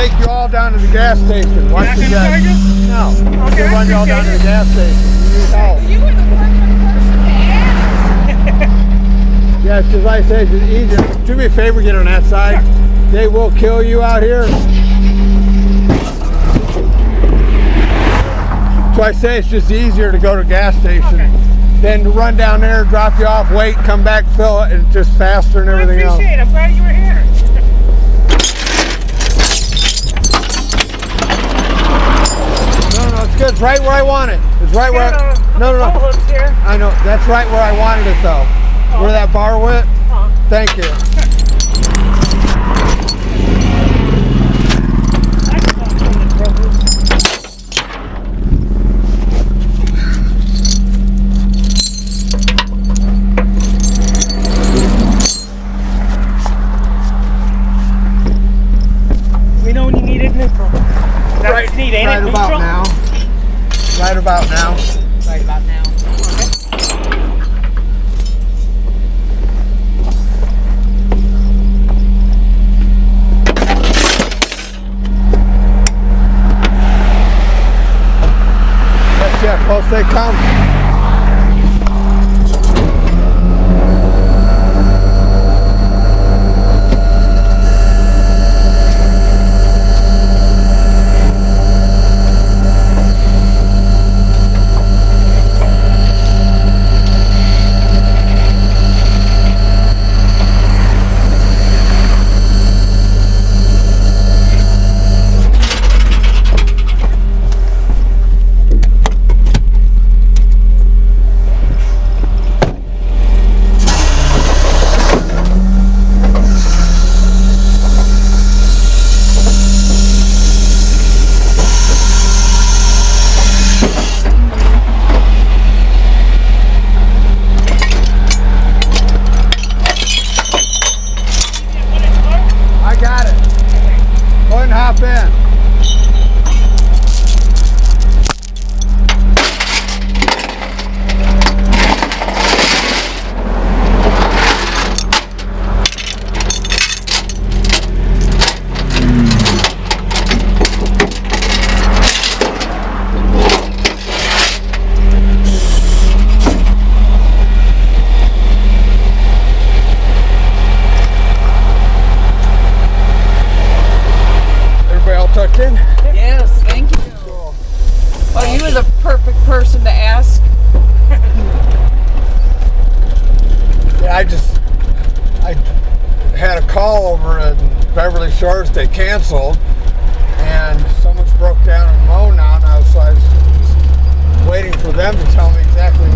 take you all down to the gas station. Watch You're the not gonna gas. charge us? No. Okay, We'll run you all down to the gas station. You need help. You were the perfect person to ask. Yeah, because like I say, it's easier. Do me a favor, get on that side. They will kill you out here. So I say it's just easier to go to a gas station than to run down there, drop you off, wait, come back, fill it. It's just faster and everything else. I appreciate it. I'm glad you were here. No, it's good. It's right where I want it. It's right where I... No. Here. I know. That's right where I wanted it, though. Where that bar went. Thank you. We know when you need it neutral. That's what you need, ain't Right it? about Neutral? now. Right about now. Right about now. Let's see how close they come. I got it. Go ahead and hop in. Everybody all tucked in? Yes, thank you. Well, you were the perfect person to ask. Yeah, I had a call over in Beverly Shores. They canceled, and someone's broke down in Moe now. So I was waiting for them to tell me exactly